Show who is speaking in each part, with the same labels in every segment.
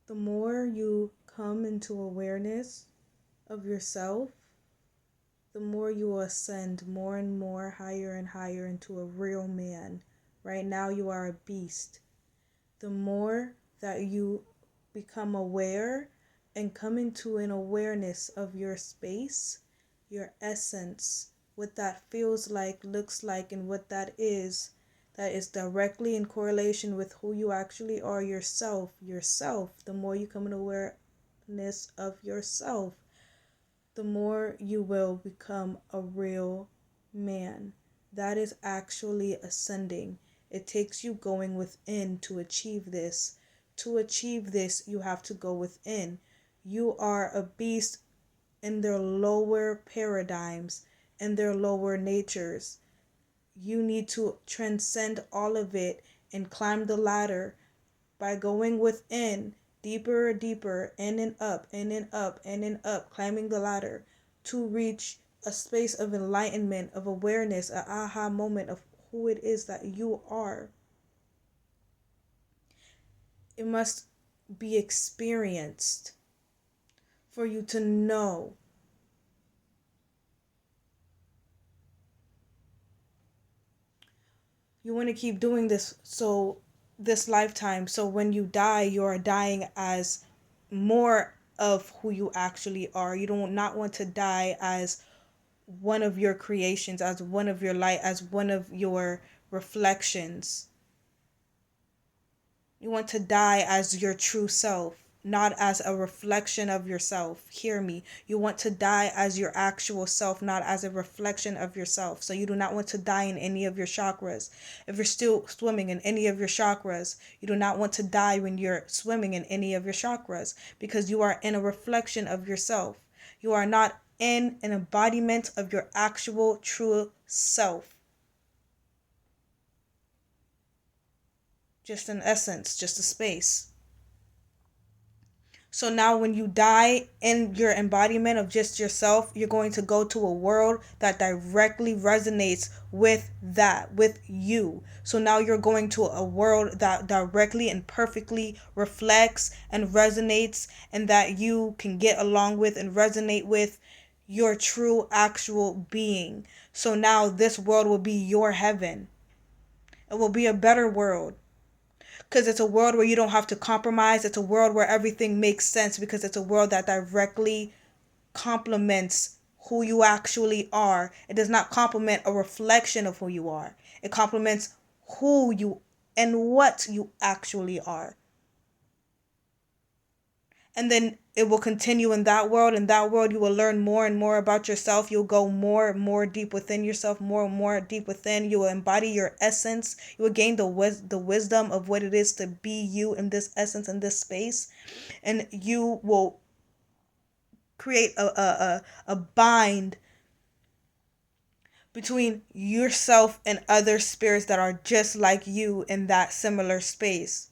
Speaker 1: The more you come into awareness of yourself, the more you will ascend more and more, higher and higher into a real man. Right now, you are a beast. The more that you become aware and come into an awareness of your space, your essence, what that feels like, looks like, and what that is directly in correlation with who you actually are, yourself. The more you come in awareness of yourself, the more you will become a real man. That is actually ascending. It takes you going within to achieve this. To achieve this, you have to go within. You are a beast in their lower paradigms, in their lower natures. You need to transcend all of it and climb the ladder by going within, deeper, deeper, in and up, in and up, in and up, climbing the ladder to reach a space of enlightenment, of awareness, an aha moment of who it is that you are. It must be experienced for you to know. You want to keep doing this lifetime, so when you die, you are dying as more of who you actually are. You do not want to die as one of your creations, as one of your light, as one of your reflections. You want to die as your true self, not as a reflection of yourself. Hear me. You want to die as your actual self, not as a reflection of yourself. So you do not want to die in any of your chakras. If you're still swimming in any of your chakras, you do not want to die when you're swimming in any of your chakras, because you are in a reflection of yourself. You are not in an embodiment of your actual true self. Just an essence, just a space. So now when you die in your embodiment of just yourself, you're going to go to a world that directly resonates with that, with you. So now you're going to a world that directly and perfectly reflects and resonates, and that you can get along with and resonate with your true actual being. So now this world will be your heaven. It will be a better world, because it's a world where you don't have to compromise. It's a world where everything makes sense, because it's a world that directly complements who you actually are. It does not complement a reflection of who you are. It complements who you and what you actually are. And then it will continue in that world. In that world, you will learn more and more about yourself. You'll go more and more deep within yourself, more and more deep within. You will embody your essence. You will gain the wisdom of what it is to be you in this essence, in this space. And you will create a bind between yourself and other spirits that are just like you in that similar space.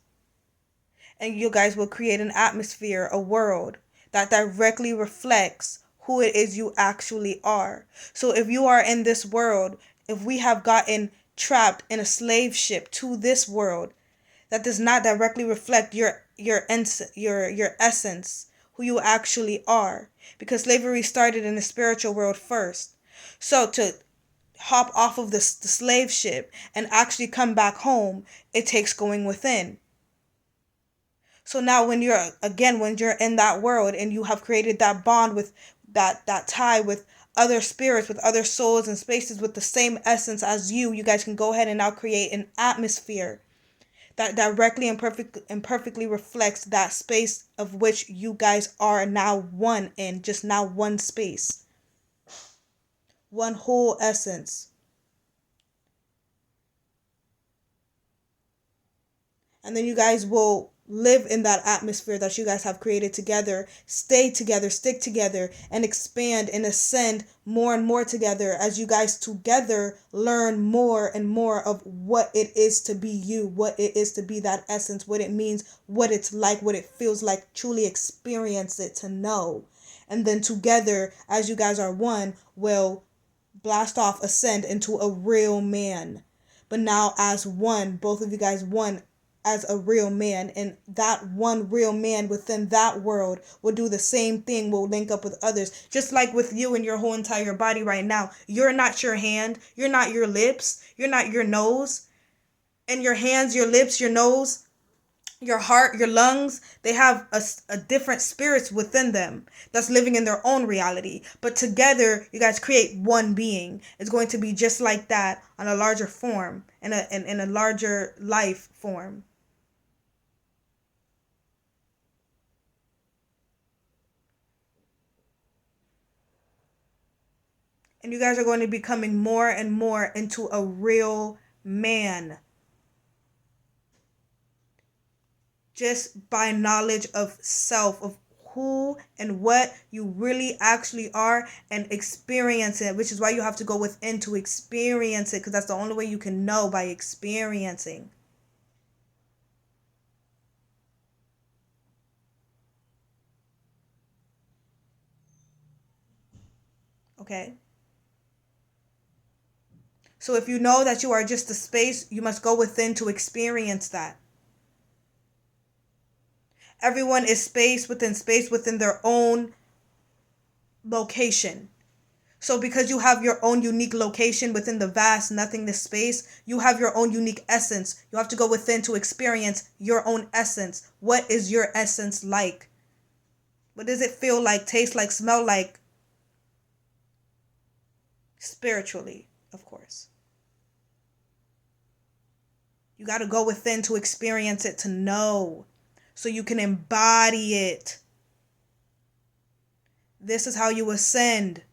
Speaker 1: And you guys will create an atmosphere, a world that directly reflects who it is you actually are. So if you are in this world, if we have gotten trapped in a slave ship to this world that does not directly reflect your essence, who you actually are, because slavery started in the spiritual world first. So to hop off of the slave ship and actually come back home, it takes going within. So now when you're in that world and you have created that bond with that tie with other spirits, with other souls and spaces with the same essence as you guys can go ahead and now create an atmosphere that directly and perfectly reflects that space of which you guys are now one in, just now one space, one whole essence. And then you guys will live in that atmosphere that you guys have created together, stay together, stick together, and expand and ascend more and more together as you guys together learn more and more of what it is to be you, what it is to be that essence, what it means, what it's like, what it feels like. Truly experience it to know. And then together, as you guys are one, will blast off, ascend into a real man. But now as one, both of you guys one, as a real man, and that one real man within that world will do the same thing, will link up with others, just like with you and your whole entire body right now. You're not your hand, you're not your lips, you're not your nose, and your hands, your lips, your nose, your heart, your lungs, they have a different spirits within them that's living in their own reality, but together you guys create one being. It's going to be just like that on a larger form, in a larger life form. And you guys are going to be becoming more and more into a real man, just by knowledge of self, of who and what you really actually are, and experience it, which is why you have to go within to experience it, because that's the only way you can know, by experiencing. Okay? So if you know that you are just a space, you must go within to experience that. Everyone is space within their own location. So because you have your own unique location within the vast nothingness space, you have your own unique essence. You have to go within to experience your own essence. What is your essence like? What does it feel like, taste like, smell like? Spiritually, of course. You got to go within to experience it, to know, so you can embody it. This is how you ascend.